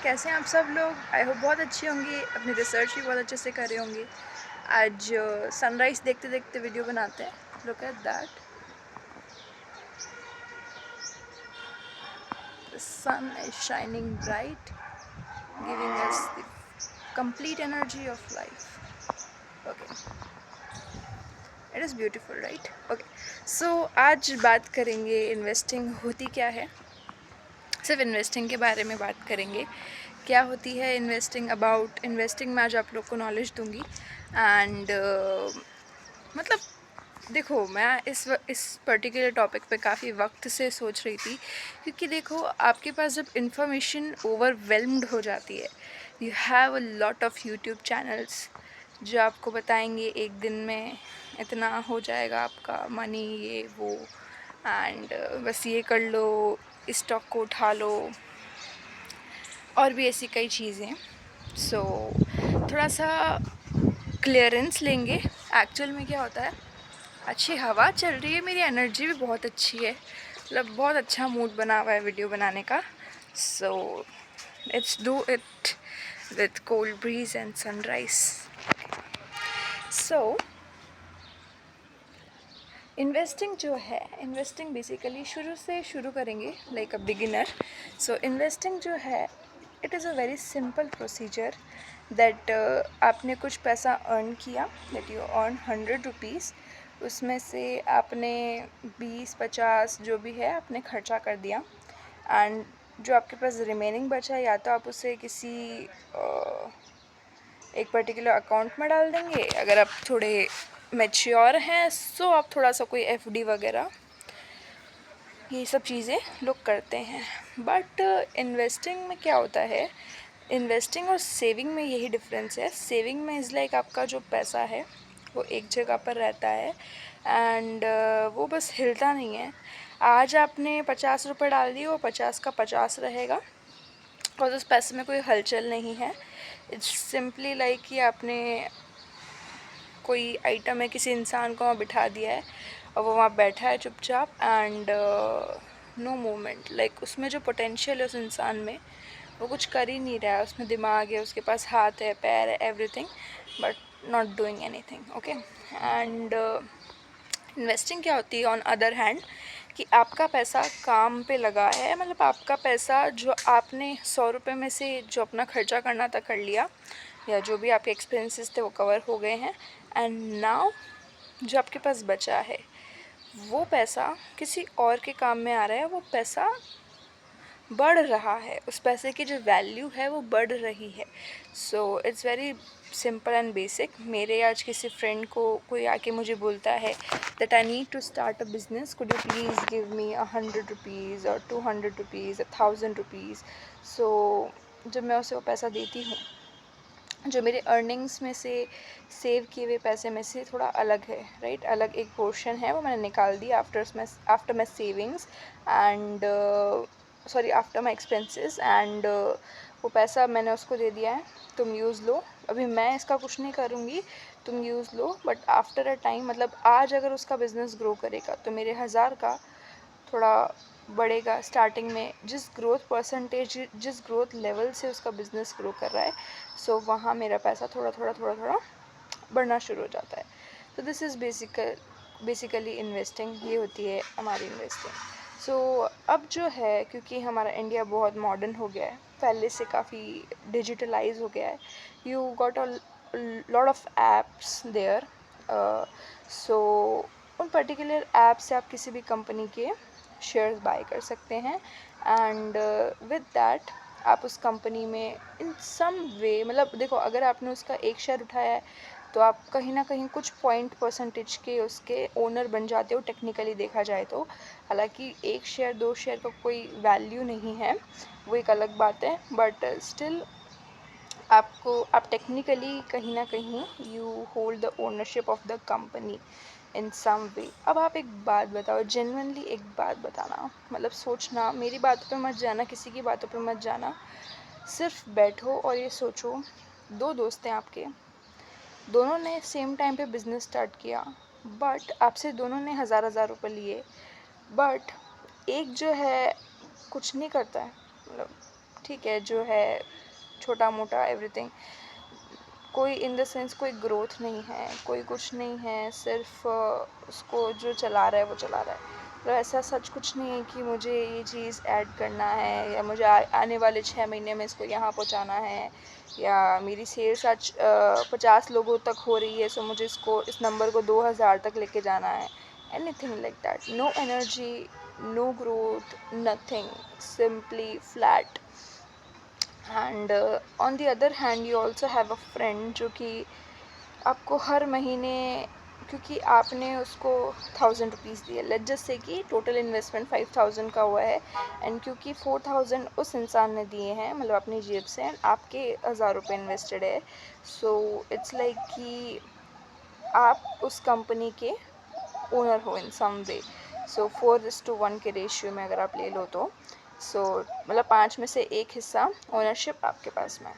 कैसे हैं आप सब लोग? आई होप बहुत अच्छी होंगी, अपनी रिसर्च भी बहुत अच्छे से कर रहे होंगे। आज सनराइज़ देखते देखते वीडियो बनाते हैं। Look at that, the sun is shining bright, giving us the complete energy of life. Okay, it is beautiful, right? Okay, so आज बात करेंगे इन्वेस्टिंग होती क्या है। सिर्फ इन्वेस्टिंग के बारे में बात करेंगे, क्या होती है इन्वेस्टिंग, अबाउट इन्वेस्टिंग में आज आप लोग को नॉलेज दूंगी। एंड मतलब देखो, मैं इस पर्टिकुलर टॉपिक पे काफ़ी वक्त से सोच रही थी, क्योंकि देखो आपके पास जब इंफॉर्मेशन ओवरवेलम्ड हो जाती है, you have a lot of YouTube channels जो आपको बताएंगे एक दिन में इतना हो जाएगा आपका मनी, ये वो, एंड बस ये कर लो, इस स्टॉक को उठा लो, और भी ऐसी कई चीज़ें। सो थोड़ा सा क्लियरेंस लेंगे एक्चुअल में क्या होता है। अच्छी हवा चल रही है, मेरी एनर्जी भी बहुत अच्छी है, मतलब बहुत अच्छा मूड बना हुआ है वीडियो बनाने का। So let's do it with cold breeze and sunrise. So investing जो है, इन्वेस्टिंग बेसिकली शुरू से शुरू करेंगे, like a beginner. So investing जो है, it is a very simple procedure that आपने कुछ पैसा अर्न किया, दैट यू अर्न 100 रुपीज़, उसमें से आपने 20-50 जो भी है आपने खर्चा कर दिया, एंड जो आपके पास रिमेनिंग बचा या तो आप उसे किसी एक पर्टिकुलर अकाउंट में डाल देंगे, अगर आप थोड़े मैच्योर हैं सो आप थोड़ा सा कोई एफडी वगैरह, ये सब चीज़ें लोग करते हैं। बट इन्वेस्टिंग में क्या होता है, इन्वेस्टिंग और सेविंग में यही डिफरेंस है। सेविंग में इज़ लाइक आपका जो पैसा है वो एक जगह पर रहता है, एंड वो बस हिलता नहीं है। आज आपने 50 रुपये डाल दिए, वो 50 का 50 रहेगा, और उस पैसे में कोई हलचल नहीं है। इट्स सिंपली लाइक कि आपने कोई आइटम है, किसी इंसान को वहाँ बिठा दिया है और वो वहाँ बैठा है चुपचाप, एंड नो मूवमेंट। लाइक उसमें जो पोटेंशियल है उस इंसान में, वो कुछ कर ही नहीं रहा है, उसमें दिमाग है, उसके पास हाथ है, पैर है, everything, but not doing anything. Okay, and investing क्या होती है ऑन अदर हैंड, कि आपका पैसा काम पे लगा है, मतलब आपका पैसा जो आपने 100 रुपये में से जो अपना खर्चा करना था कर लिया, या जो भी आपके एक्सपेंसेस थे वो कवर हो गए हैं, एंड नाउ जो आपके पास बचा है वो पैसा किसी और के काम में आ रहा है, वो पैसा बढ़ रहा है, उस पैसे की जो वैल्यू है वो बढ़ रही है। So it's very simple and basic. मेरे आज किसी फ्रेंड को कोई आके मुझे बोलता है that I need to start a business, could you please give me 100 rupees और 200 रुपीज़, 1000 रुपीज़। सो जब मैं उसे वो पैसा देती हूँ, जो मेरे अर्निंग्स में से सेव किए हुए पैसे में से थोड़ा अलग है, राइट, अलग एक पोर्शन है, वो मैंने निकाल दिया after my savings and sorry after my expenses, and वो पैसा मैंने उसको दे दिया है, तुम यूज़ लो, अभी मैं इसका कुछ नहीं करूँगी, तुम use low. But after a time, मतलब आज अगर उसका बिज़नेस ग्रो करेगा तो मेरे 1000 का थोड़ा बढ़ेगा। स्टार्टिंग में जिस ग्रोथ परसेंटेज, जिस ग्रोथ लेवल से उसका बिज़नेस ग्रो कर रहा है, सो वहाँ मेरा पैसा थोड़ा थोड़ा थोड़ा थोड़ा बढ़ना शुरू हो जाता है। तो दिस इज़ बेसिकली इन्वेस्टिंग, ये होती है हमारी इन्वेस्टिंग। सो अब जो है, क्योंकि हमारा इंडिया बहुत मॉडर्न हो गया है, पहले से काफ़ी डिजिटलाइज हो गया है, you got a lot of apps there. So उन पर्टिकुलर ऐप से आप किसी भी कंपनी के शेयर्स बाय कर सकते हैं, एंड विद दैट आप उस कंपनी में इन सम वे, मतलब देखो अगर आपने उसका एक शेयर उठाया है तो आप कहीं ना कहीं कुछ पॉइंट परसेंटेज के उसके ओनर बन जाते हो, टेक्निकली देखा जाए तो। हालांकि एक शेयर 2 शेयर का कोई वैल्यू नहीं है, वो एक अलग बात है, बट स्टिल आप टेक्निकली कहीं ना कहीं you hold the ownership of the company in some way. अब आप एक बात बताओ, जेन्युइनली एक बात बताना, मतलब सोचना, मेरी बातों पे मत जाना, किसी की बातों पे मत जाना, सिर्फ बैठो और ये सोचो, दो दोस्त हैं आपके, दोनों ने सेम टाइम पे बिज़नेस स्टार्ट किया, बट आपसे दोनों ने 1000 रुपये लिए, बट एक जो है कुछ नहीं करता है, मतलब ठीक है, जो है छोटा मोटा एवरीथिंग, कोई इन द सेंस कोई ग्रोथ नहीं है, कोई कुछ नहीं है, सिर्फ उसको जो चला रहा है वो चला रहा है। तो ऐसा सच कुछ नहीं है कि मुझे ये चीज़ ऐड करना है या मुझे आने वाले 6 महीने में इसको यहाँ पहुँचाना है, या मेरी सेल्स आज 50 लोगों तक हो रही है, सो मुझे इसको इस नंबर को 2000 तक लेके जाना है। Anything like that, no energy, no growth, nothing, simply flat. And on the other hand you also have a friend जो कि आपको हर महीने, क्योंकि आपने उसको 1000 रुपीज़ दिए, लेट जस्ट से कि टोटल इन्वेस्टमेंट 5000 का हुआ है, एंड क्योंकि 4000 उस इंसान ने दिए हैं, मतलब अपनी जेब से, एंड आपके 1000 रुपये इन्वेस्टेड है, सो इट्स लाइक कि आप उस कंपनी के ओनर हो इन सम वे। सो 4:1 के रेशियो में अगर आप ले लो तो, सो मतलब 5 में से एक हिस्सा ओनरशिप आपके पास में है,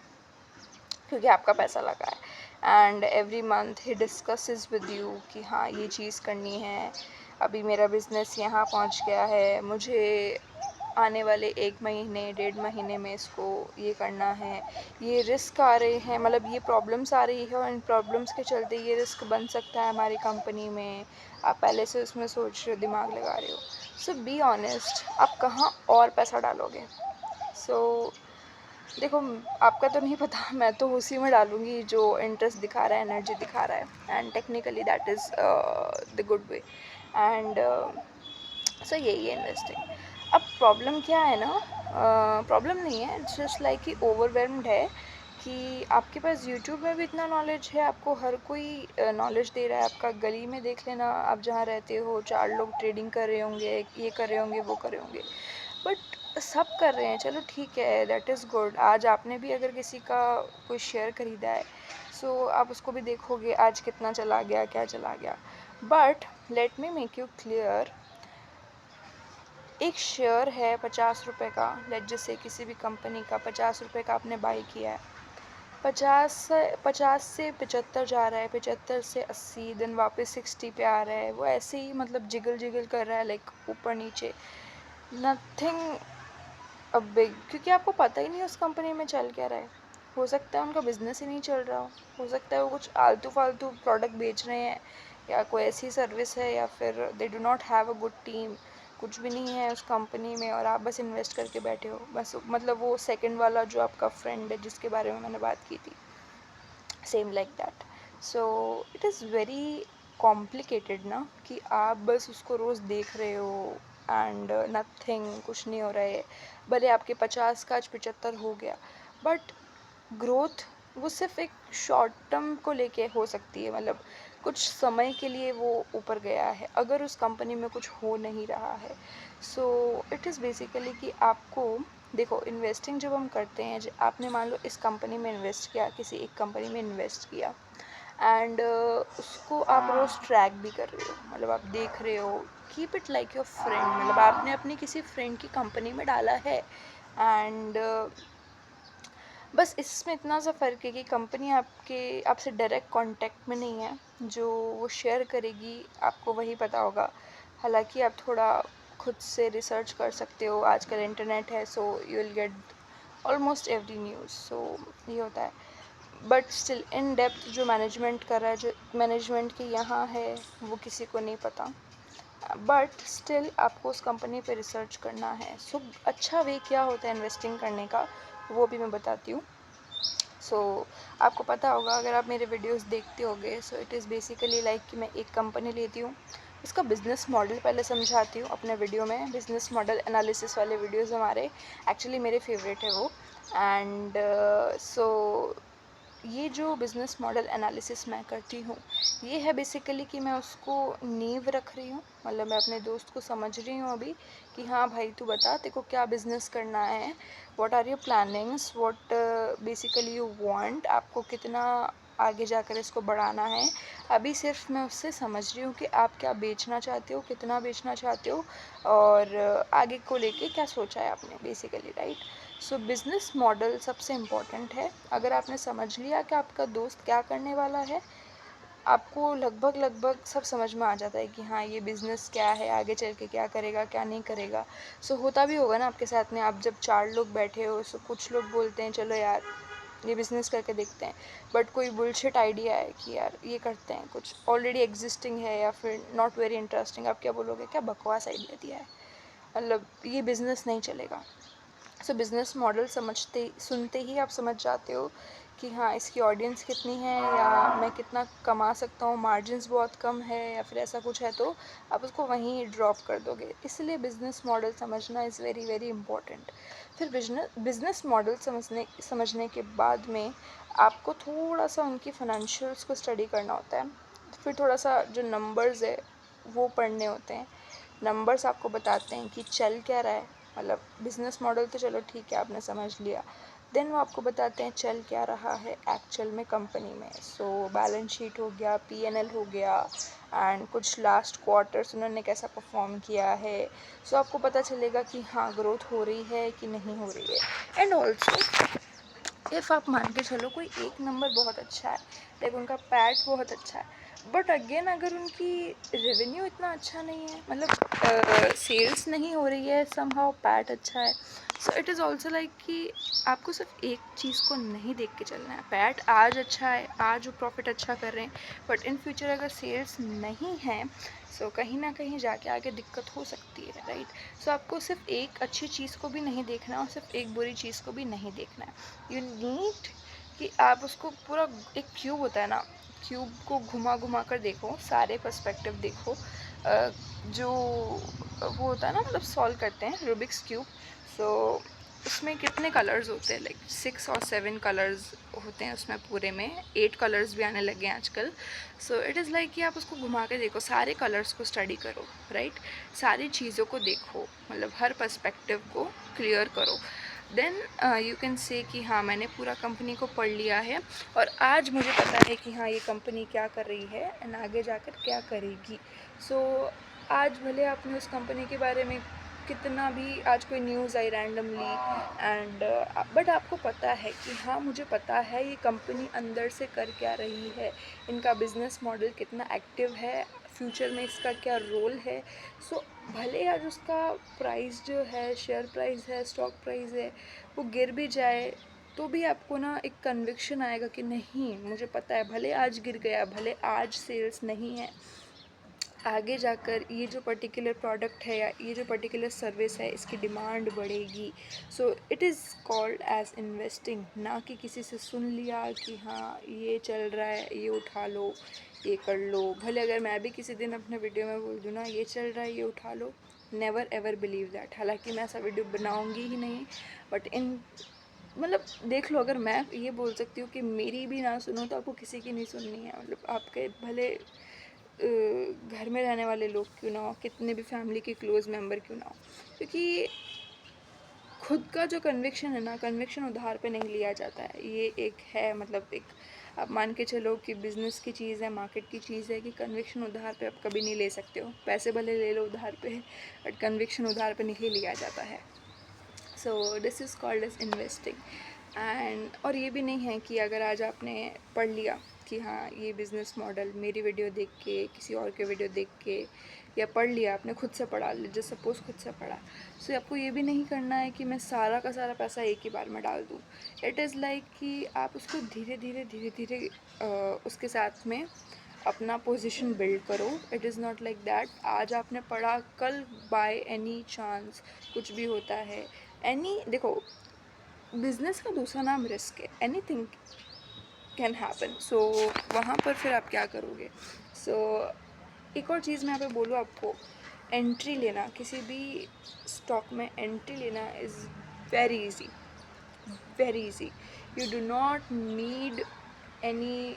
क्योंकि आपका पैसा लगा है। And every month he discusses with you कि हाँ ये चीज़ करनी है, अभी मेरा बिज़नेस यहाँ पहुँच गया है, मुझे आने वाले 1 महीने 1.5 महीने में इसको ये करना है, ये रिस्क आ रहे हैं, मतलब ये प्रॉब्लम्स आ रही है, और इन प्रॉब्लम्स के चलते ये रिस्क बन सकता है हमारी कंपनी में, आप पहले से उसमें सोच रहे हो, दिमाग लगा रहे हो। सो बी ऑनेस्ट, आप कहाँ और पैसा डालोगे? सो देखो, आपका तो नहीं पता, मैं तो उसी में डालूँगी जो इंटरेस्ट दिखा रहा है, एनर्जी दिखा रहा है, and technically that is the good way. And so यही है इन्वेस्टिंग। अब प्रॉब्लम क्या है ना, प्रॉब्लम नहीं है, इट्स जस्ट लाइक कि ओवरवेल्म्ड है कि आपके पास यूट्यूब में भी इतना नॉलेज है, आपको हर कोई नॉलेज दे रहा है। आपका गली में देख लेना, आप जहाँ रहते हो 4 लोग ट्रेडिंग कर रहे होंगे, ये कर रहे होंगे, वो कर रहे होंगे, बट सब कर रहे हैं, चलो ठीक है, दैट इज़ गुड। आज आपने भी अगर किसी का कोई शेयर खरीदा है, सो आप उसको भी देखोगे आज कितना चला गया, क्या चला गया। But let me make you clear, एक शेयर है 50 रुपये का, लेट जैसे किसी भी कंपनी का 50 रुपये का आपने बाई किया है, 50 से 75 जा रहा है, 75 से 80, देन वापस 60 पे आ रहा है, वो ऐसे ही मतलब जिगल जिगल कर रहा है, लाइक ऊपर नीचे, नथिंग अ बिग, क्योंकि आपको पता ही नहीं उस कंपनी में चल क्या रहा है। हो सकता है उनका बिजनेस ही नहीं चल रहा हो सकता है वो कुछ आलतू फालतू प्रोडक्ट बेच रहे हैं, या कोई ऐसी सर्विस है, या फिर they do not have a good team, कुछ भी नहीं है उस कंपनी में, और आप बस इन्वेस्ट करके बैठे हो, बस मतलब वो सेकंड वाला जो आपका फ्रेंड है जिसके बारे में मैंने बात की थी, same like that. So it is very complicated ना, कि आप बस उसको रोज़ देख रहे हो एंड नथिंग, कुछ नहीं हो रहा है, भले आपके 50 का आज 75 हो गया, बट ग्रोथ वो सिर्फ एक शॉर्ट टर्म को लेके हो सकती है, मतलब कुछ समय के लिए वो ऊपर गया है, अगर उस कंपनी में कुछ हो नहीं रहा है। सो इट इज़ बेसिकली कि आपको देखो, इन्वेस्टिंग जब हम करते हैं, आपने मान लो इस कंपनी में इन्वेस्ट किया, किसी एक कंपनी में इन्वेस्ट किया, एंड उसको आप रोज़ ट्रैक भी कर रहे हो, मतलब आप देख रहे हो, keep it like your friend, मतलब आपने अपनी किसी फ्रेंड की कंपनी में डाला है, एंड बस इसमें इतना सा फ़र्क है कि कंपनी आपसे डायरेक्ट कांटेक्ट में नहीं है, जो वो शेयर करेगी आपको वही पता होगा। हालांकि आप थोड़ा खुद से रिसर्च कर सकते हो, आजकल इंटरनेट है, so you will get almost every news, so ये होता है। बट स्टिल इन डेप्थ जो मैनेजमेंट कर रहा है, जो मैनेजमेंट के यहाँ है, वो किसी को नहीं पता, बट स्टिल आपको उस कंपनी पे रिसर्च करना है। सो अच्छा वे क्या होता है इन्वेस्टिंग करने का, वो भी मैं बताती हूँ। सो आपको पता होगा, अगर आप मेरे वीडियोस देखते होगे, सो इट इज़ बेसिकली लाइक कि मैं एक कंपनी लेती हूँ, इसका बिज़नेस मॉडल पहले समझाती हूँ अपने वीडियो में। बिज़नेस मॉडल एनालिसिस वाले वीडियोस हमारे एक्चुअली मेरे फेवरेट है वो। एंड सो ये जो बिज़नेस मॉडल एनालिसिस मैं करती हूँ, ये है बेसिकली कि मैं उसको नींव रख रही हूँ, मतलब मैं अपने दोस्त को समझ रही हूँ अभी कि हाँ भाई तू बता, तेरे को क्या बिज़नेस करना है, what are your plannings, what basically you want, आपको कितना आगे जाकर इसको बढ़ाना है। अभी सिर्फ मैं उससे समझ रही हूँ कि आप क्या बेचना चाहते हो, कितना बेचना चाहते हो, और आगे को लेके क्या सोचा है आपने बेसिकली, राइट। सो बिज़नेस मॉडल सबसे इम्पॉर्टेंट है। अगर आपने समझ लिया कि आपका दोस्त क्या करने वाला है, आपको लगभग लगभग सब समझ में आ जाता है कि हाँ ये बिज़नेस क्या है, आगे चल के क्या करेगा क्या नहीं करेगा। सो होता भी होगा ना आपके साथ में, आप जब 4 लोग बैठे हो, सो कुछ लोग बोलते हैं चलो यार ये बिज़नेस करके देखते हैं, बट कोई बुलशिट आइडिया है कि यार ये करते हैं, कुछ ऑलरेडी एग्जिस्टिंग है या फिर नॉट वेरी इंटरेस्टिंग, आप क्या बोलोगे, क्या बकवास आइडिया दिया है, मतलब ये बिज़नेस नहीं चलेगा। सो बिज़नेस मॉडल समझते सुनते ही आप समझ जाते हो कि हाँ इसकी ऑडियंस कितनी है या मैं कितना कमा सकता हूँ, मार्जिन्स बहुत कम है या फिर ऐसा कुछ है, तो आप उसको वहीं ड्रॉप कर दोगे। इसलिए बिज़नेस मॉडल समझना इज़ वेरी वेरी इंपॉर्टेंट। फिर बिज़नेस मॉडल समझने के बाद में आपको थोड़ा सा उनकी फाइनेंशियल्स को स्टडी करना होता है। फिर थोड़ा सा जो नंबर्स है वो पढ़ने होते हैं। नंबर्स आपको बताते हैं कि चल क्या रहा है, मतलब बिज़नेस मॉडल तो चलो ठीक है आपने समझ लिया, देन वो आपको बताते हैं चल क्या रहा है एक्चुअल में कंपनी में। सो बैलेंस शीट हो गया, पीएनएल हो गया, एंड कुछ लास्ट क्वार्टर्स उन्होंने कैसा परफॉर्म किया है। सो आपको पता चलेगा कि हाँ ग्रोथ हो रही है कि नहीं हो रही है। एंड ऑल्सो इफ़ आप मान के चलो कोई एक नंबर बहुत अच्छा है, लाइक उनका पैट बहुत अच्छा है, बट अगेन अगर उनकी रेवेन्यू इतना अच्छा नहीं है, मतलब सेल्स नहीं हो रही है, समहाउ पैट अच्छा है, सो इट इज़ ऑल्सो लाइक कि आपको सिर्फ एक चीज़ को नहीं देख के चलना है। पैट आज अच्छा है, आज वो प्रॉफिट अच्छा कर रहे हैं, बट इन फ्यूचर अगर सेल्स नहीं है, सो कहीं ना कहीं जाके आगे दिक्कत हो सकती है, राइट। सो आपको सिर्फ एक अच्छी चीज़ को भी नहीं देखना और सिर्फ एक बुरी चीज़ को भी नहीं देखना है। यू नीड कि आप उसको पूरा, एक क्यूब होता है ना, क्यूब को घुमा घुमा कर देखो, सारे पर्सपेक्टिव देखो। जो वो होता है ना, मतलब सॉल्व करते हैं रूबिक्स क्यूब, सो उसमें कितने कलर्स होते हैं, लाइक 6 और 7 कलर्स होते हैं उसमें, पूरे में 8 कलर्स भी आने लगे हैं आजकल। सो इट इज़ लाइक कि आप उसको घुमा के देखो, सारे कलर्स को स्टडी करो, राइट। सारी चीज़ों को देखो, मतलब हर पर्सपेक्टिव को क्लियर करो, देन यू कैन से कि हाँ मैंने पूरा कंपनी को पढ़ लिया है और आज मुझे पता है कि हाँ ये कंपनी क्या कर रही है एंड आगे जाकर क्या करेगी। सो आज भले आपने उस कंपनी के बारे में कितना भी, आज कोई news I randomly and but आपको पता है कि हाँ मुझे पता है ये कंपनी अंदर से कर क्या रही है, इनका बिज़नेस मॉडल कितना एक्टिव है, फ्यूचर में इसका क्या रोल है। सो भले आज उसका प्राइस जो है, शेयर प्राइस है, स्टॉक प्राइस है, वो गिर भी जाए, तो भी आपको ना एक कन्विक्शन आएगा कि नहीं मुझे पता है, भले आज गिर गया, भले आज सेल्स नहीं है, आगे जाकर ये जो पर्टिकुलर प्रोडक्ट है या ये जो पर्टिकुलर सर्विस है इसकी डिमांड बढ़ेगी। So it is called as investing, ना कि किसी से सुन लिया कि हाँ ये चल रहा है ये उठा लो ये कर लो। भले अगर मैं भी किसी दिन अपने वीडियो में बोल दूँ ना ये चल रहा है ये उठा लो, नेवर एवर बिलीव दैट। हालांकि मैं ऐसा वीडियो बनाऊँगी ही नहीं, बट इन मतलब देख लो, अगर मैं ये बोल सकती हूँ कि मेरी भी ना सुनो तो आपको किसी की नहीं सुननी है। मतलब आपके भले घर में रहने वाले लोग क्यों ना हो, कितने भी फैमिली के क्लोज़ मेंबर क्यों ना हो, क्योंकि खुद का जो कन्विक्शन है ना, कन्विक्शन उधार पे नहीं लिया जाता है। ये एक है, मतलब एक आप मान के चलो कि बिज़नेस की चीज़ है, मार्केट की चीज़ है कि कन्विक्शन उधार पे आप कभी नहीं ले सकते हो। पैसे भले ले लो उधार पे, बट कन्विक्शन उधार पे नहीं लिया जाता है। So this is called as investing. And और ये भी नहीं है कि अगर आज आपने पढ़ लिया कि हाँ ये बिज़नेस मॉडल मेरी वीडियो देख के, किसी और के वीडियो देख के, या पढ़ लिया आपने खुद से पढ़ा, जैसे सपोज़ खुद से पढ़ा, सो आपको ये भी नहीं करना है कि मैं सारा का सारा पैसा एक ही बार में डाल दूँ। इट इज़ लाइक कि आप उसको धीरे धीरे धीरे धीरे उसके साथ में अपना पोजीशन बिल्ड करो। It is not like that आज आपने पढ़ा, कल बाय एनी चांस कुछ भी होता है। एनी देखो, बिज़नेस का दूसरा नाम रिस्क है, एनीथिंग कैन हैपन। सो वहाँ पर फिर आप क्या करोगे। सो एक और चीज़ मैं यहाँ पे बोलूँ आपको, एंट्री लेना, किसी भी स्टॉक में एंट्री लेना is very easy, very easy. You do not need any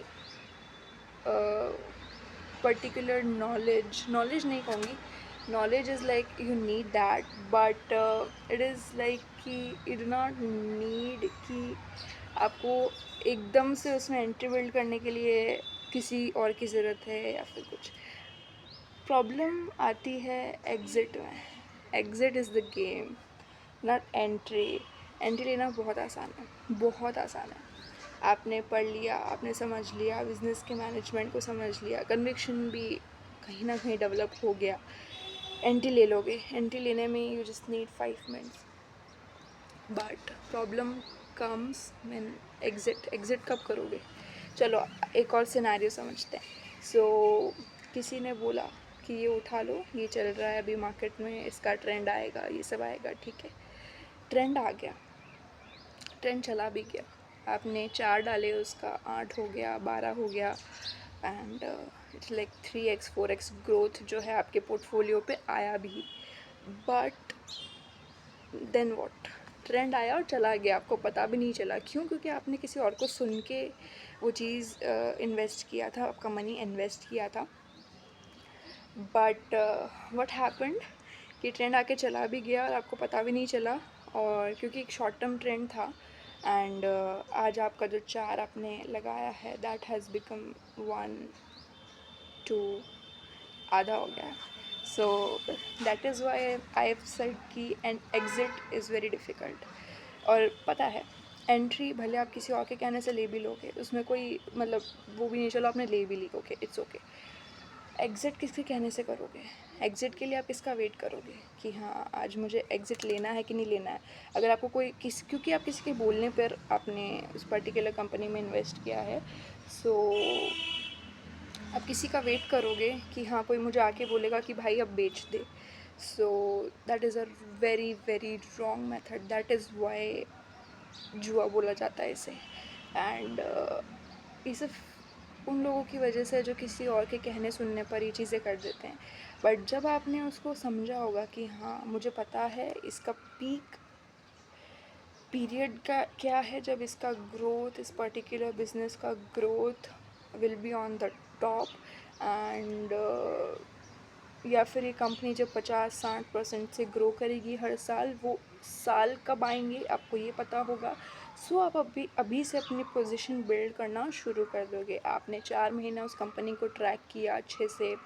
particular knowledge नहीं कहूँगी, knowledge is like you need that, but it is like कि you do not need कि आपको एकदम से उसमें एंट्री बिल्ड करने के लिए किसी और की ज़रूरत है या फिर कुछ। प्रॉब्लम आती है एग्ज़िट में। Exit is the game, not entry. Entry लेना बहुत आसान है, बहुत आसान है। आपने पढ़ लिया, आपने समझ लिया, बिज़नेस के मैनेजमेंट को समझ लिया, कन्विक्शन भी कहीं ना कहीं डेवलप हो गया, एंट्री ले लोगे। एंट्री लेने में you just need 5 minutes, but problem comes when exit कब करोगे। चलो एक और सिनेरियो समझते हैं। किसी ने बोला कि ये उठा लो, ये चल रहा है अभी मार्केट में, इसका ट्रेंड आएगा, ये सब आएगा, ठीक है। ट्रेंड आ गया, ट्रेंड चला भी गया, आपने 4 डाले, उसका 8 हो गया, 12 हो गया, and it's like 3x 4x growth जो है आपके पोर्टफोलियो पे आया भी। बट देन व्हाट, ट्रेंड आया और चला गया, आपको पता भी नहीं चला। क्यों? क्योंकि आपने किसी और को सुन के वो चीज़ इन्वेस्ट किया था, आपका मनी इन्वेस्ट किया था। बट व्हाट हैपेंड कि ट्रेंड आके चला भी गया और आपको पता भी नहीं चला। और क्योंकि एक शॉर्ट टर्म ट्रेंड था, एंड आज आपका जो 4 आपने लगाया है दैट हैज़ बिकम 1 2, आधा हो गया। So that is why I have said कि an exit is very difficult. और पता है, एंट्री भले आप किसी और के कहने से ले भी लोगे, उसमें कोई मतलब वो भी नहीं, चलो आपने ले भी ली, ओके, इट्स ओके। एग्ज़िट किसके कहने से करोगे? एग्ज़िट के लिए आप किसका वेट करोगे कि हाँ आज मुझे एग्ज़िट लेना है कि नहीं लेना है। अगर आपको कोई क्योंकि आप किसी के बोलने पर आपने उस पर्टिकुलर कंपनी में इन्वेस्ट किया है, सो आप किसी का वेट करोगे कि हाँ कोई मुझे आके बोलेगा कि भाई अब बेच दे। So that is a very very wrong method, that is why जुआ बोला जाता है इसे। एंड ये सिर्फ उन लोगों की वजह से जो किसी और के कहने सुनने पर ये चीज़ें कर देते हैं। बट जब आपने उसको समझा होगा कि हाँ मुझे पता है इसका पीक पीरियड का क्या है, जब इसका ग्रोथ, इस पर्टिकुलर बिजनेस का growth will be on the top, and या फिर ये कंपनी जब 50-60% से ग्रो करेगी हर साल, वो साल कब आएंगे आपको ये पता होगा। सो आप अभी से अपनी पोजीशन बिल्ड करना शुरू कर दोगे। आपने 4 महीना उस कंपनी को ट्रैक किया, अच्छे से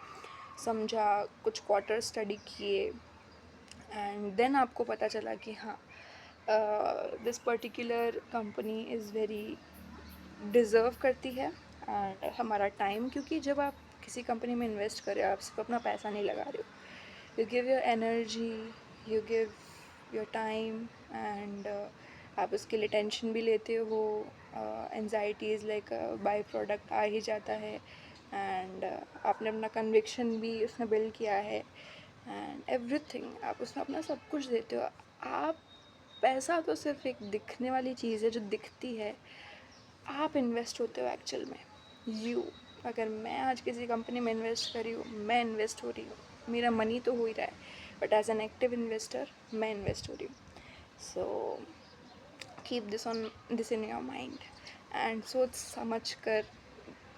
समझा, कुछ क्वार्टर स्टडी किए, एंड देन आपको पता चला कि हाँ this particular company is very deserve करती है एंड हमारा टाइम। क्योंकि जब आप किसी कंपनी में इन्वेस्ट कर रहे हो, आप सिर्फ अपना पैसा नहीं लगा रहे हो, you give your energy, you give your time, and आप उसके लिए टेंशन भी लेते हो। Anxiety is like by product आ ही जाता है, एंड आपने अपना कन्विक्शन भी उसमें बिल्ड किया है, एंड एवरीथिंग आप उसमें अपना सब कुछ देते हो। आप पैसा तो सिर्फ एक दिखने वाली चीज़ है जो दिखती है, आप इन्वेस्ट होते हो एक्चुअल में। यू अगर मैं आज किसी कंपनी में इन्वेस्ट कर रही हूँ, मैं इन्वेस्ट हो रही हूँ, मेरा मनी तो हो ही रहा है, but as an active investor मैं इन्वेस्ट हो रही हूँ। So keep this in your mind, and सोच समझ कर।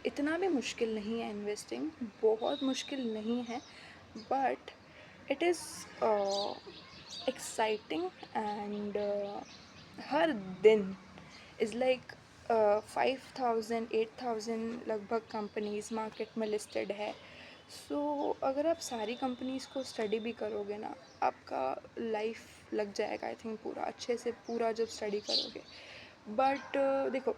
इतना भी मुश्किल नहीं है इन्वेस्टिंग, बहुत मुश्किल नहीं है, but it is exciting, and हर दिन इज़ लाइक 5000-8000 लगभग कंपनीज़ मार्केट में लिस्टेड है। सो अगर आप सारी कंपनीज़ को स्टडी भी करोगे ना, आपका लाइफ लग जाएगा आई थिंक पूरा, अच्छे से पूरा जब स्टडी करोगे। बट देखो,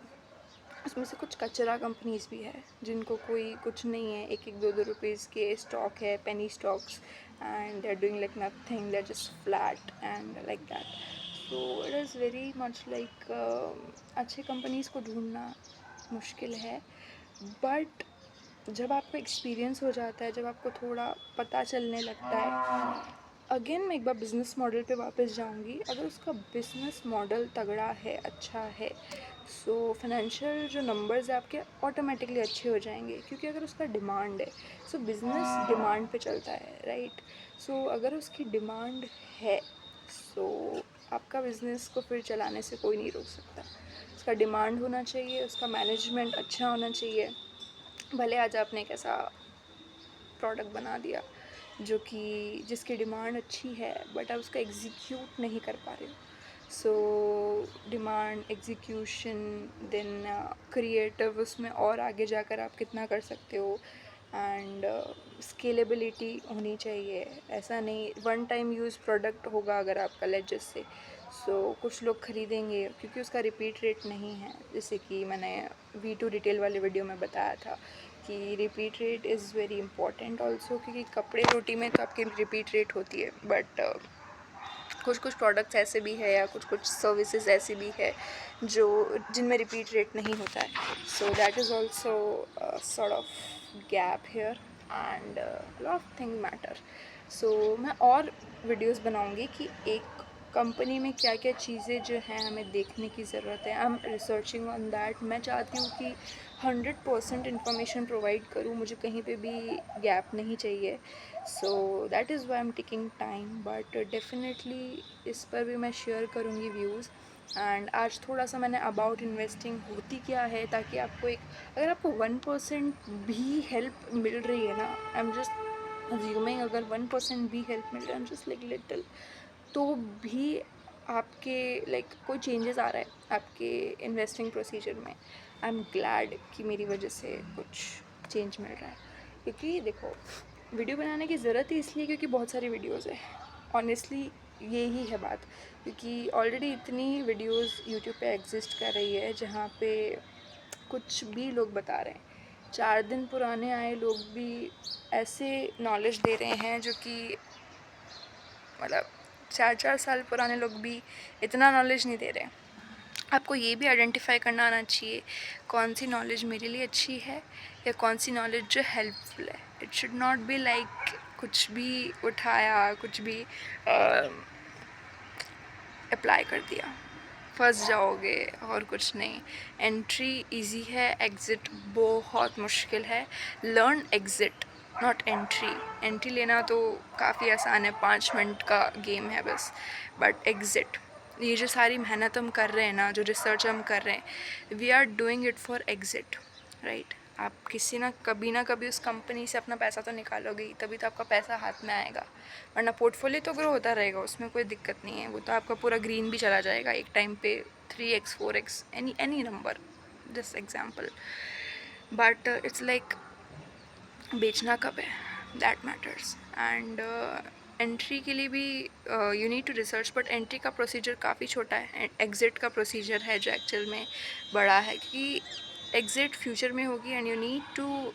उसमें से कुछ कचरा कंपनीज़ भी है जिनको कोई कुछ नहीं है, 1-1 2-2 रुपीज़ के स्टॉक है, penny stocks, and they are doing like nothing, they are just flat and like that. So it is very much like अच्छी कंपनीज़ को ढूंढना मुश्किल है। बट जब आपको एक्सपीरियंस हो जाता है, जब आपको थोड़ा पता चलने लगता है, अगेन मैं एक बार बिज़नेस मॉडल पे वापस जाऊंगी। अगर उसका बिज़नेस मॉडल तगड़ा है, अच्छा है, सो फाइनेंशियल जो नंबर्स है आपके ऑटोमेटिकली अच्छे हो जाएंगे। क्योंकि अगर उसका डिमांड है, सो बिज़नेस डिमांड पे चलता है, राइट। सो अगर उसकी डिमांड है, सो आपका बिज़नेस को फिर चलाने से कोई नहीं रोक सकता। उसका डिमांड होना चाहिए, उसका मैनेजमेंट अच्छा होना चाहिए। भले आज आपने एक ऐसा प्रोडक्ट बना दिया जो कि जिसकी डिमांड अच्छी है, बट आप उसका एग्जीक्यूट नहीं कर पा रहे हो। So demand, execution, then creative, उसमें और आगे जाकर आप कितना कर सकते हो, एंड स्केलेबिलिटी होनी चाहिए। ऐसा नहीं वन टाइम यूज़ प्रोडक्ट होगा अगर आपका लेजस से, कुछ लोग ख़रीदेंगे क्योंकि उसका रिपीट रेट नहीं है, जैसे कि मैंने V2 रिटेल वाले वीडियो में बताया था कि repeat rate is very important also, क्योंकि कपड़े रोटी में तो आपकी रिपीट रेट होती है, बट कुछ कुछ प्रोडक्ट्स ऐसे भी है या कुछ कुछ सर्विसेज ऐसी भी है जो जिनमें रिपीट रेट नहीं होता है. So that is also sort of gap here and lot of thing matter. So मैं और वीडियोस बनाऊंगी कि एक कंपनी में क्या क्या चीज़ें जो हैं हमें देखने की ज़रूरत है. I am researching on that. मैं चाहती हूँ कि 100% इन्फॉर्मेशन प्रोवाइड करूँ, मुझे कहीं पे भी गैप नहीं चाहिए. सो that is Y am taking time, but definitely इस पर भी मैं शेयर करूँगी व्यूज़. एंड आज थोड़ा सा मैंने अबाउट इन्वेस्टिंग होती क्या है, ताकि आपको एक, अगर आपको 1% भी हेल्प मिल रही है ना, आई एम जस्ट अज्यूमिंग, अगर 1% भी हेल्प मिल रहा है, जस्ट लाइक लिटिल, तो भी आपके लाइक कोई चेंजेस आ रहा है आपके इन्वेस्टिंग प्रोसीजर में. आई एम ग्लैड कि मेरी वजह से कुछ चेंज मिल रहा है. क्योंकि देखो, वीडियो बनाने की ज़रूरत ही इसलिए क्योंकि बहुत सारी वीडियोज़ है. ऑनेस्टली ये ही है बात, क्योंकि ऑलरेडी इतनी वीडियोज़ यूट्यूब पे एग्जिस्ट कर रही है जहाँ पे कुछ भी लोग बता रहे हैं. 4 दिन पुराने आए लोग भी ऐसे नॉलेज दे रहे हैं जो कि मतलब 4 4 साल पुराने लोग भी इतना नॉलेज नहीं दे रहे. आपको ये भी आइडेंटिफाई करना आना चाहिए कौन सी नॉलेज मेरे लिए अच्छी है या कौन सी नॉलेज जो हेल्पफुल है. It should not be like कुछ भी उठाया, कुछ भी अप्लाई कर दिया, फंस जाओगे और कुछ नहीं. एंट्री इजी है, एग्ज़िट बहुत मुश्किल है. Learn exit not entry. Entry लेना तो काफ़ी आसान है, 5 मिनट का गेम है बस. बट एग्ज़िट, ये जो सारी मेहनत हम कर रहे हैं ना, जो रिसर्च हम कर रहे हैं, we are doing it for exit, right. आप किसी ना कभी उस कंपनी से अपना पैसा तो निकालोगे ही, तभी तो आपका पैसा हाथ में आएगा. वरना पोर्टफोलियो तो ग्रो होता रहेगा, उसमें कोई दिक्कत नहीं है. वो तो आपका पूरा ग्रीन भी चला जाएगा एक टाइम पे, 3x 4x any number, just example. But it's like बेचना कब है, दैट मैटर्स. एंड एंट्री के लिए भी you need to research, but entry का प्रोसीजर काफ़ी छोटा है. एग्ज़िट का प्रोसीजर है जो एक्चुअल में बड़ा है, क्योंकि एग्ज़िट फ्यूचर में होगी and you need to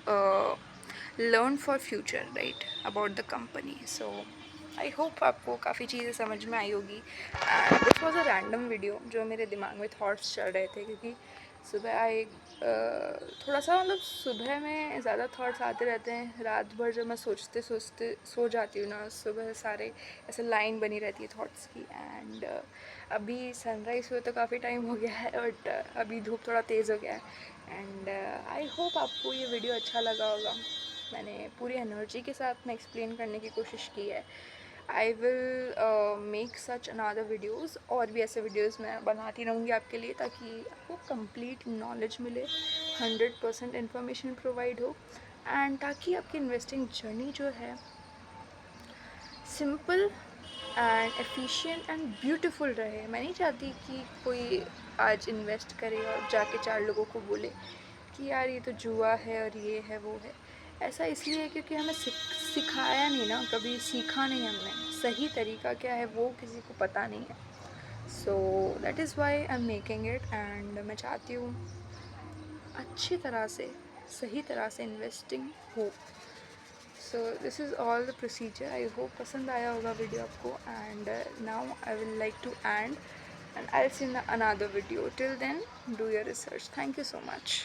learn for future, right, about the company. So I hope आपको काफ़ी चीज़ें समझ में आई होगी. And this was a random video जो मेरे दिमाग में थॉट्स चल रहे थे, क्योंकि सुबह आए थोड़ा सा, मतलब सुबह में ज़्यादा थॉट्स आते रहते हैं. रात भर जब मैं सोचते सोचते सो जाती हूँ ना, सुबह सारे ऐसे लाइन बनी रहती है थॉट्स की. एंड अभी सनराइज़ हुए तो काफ़ी टाइम हो गया है, बट अभी धूप थोड़ा तेज़ हो गया है. एंड आई होप आपको ये वीडियो अच्छा लगा होगा. मैंने पूरी एनर्जी के साथ में एक्सप्लेन करने की कोशिश की है. I will make such another videos, और भी ऐसे वीडियोज़ मैं बनाती रहूँगी आपके लिए, ताकि आपको कंप्लीट नॉलेज मिले, 100% इन्फॉर्मेशन प्रोवाइड हो, एंड ताकि आपकी इन्वेस्टिंग जर्नी जो है simple and efficient and beautiful रहे. मैं नहीं चाहती कि कोई आज इन्वेस्ट करे और जाके 4 लोगों को बोले कि यार ये तो जुआ है और ये है वो है. ऐसा इसलिए है क्योंकि हमें सिखाया नहीं ना, कभी सीखा नहीं हमने. सही तरीका क्या है वो किसी को पता नहीं है. So that is why I am making it. And मैं चाहती हूँ अच्छी तरह से, सही तरह से इन्वेस्टिंग हो. So this is all the procedure. I hope पसंद आया होगा वीडियो आपको. And now I will like to end, and I'll see in another video. Till then, do your research. Thank you so much.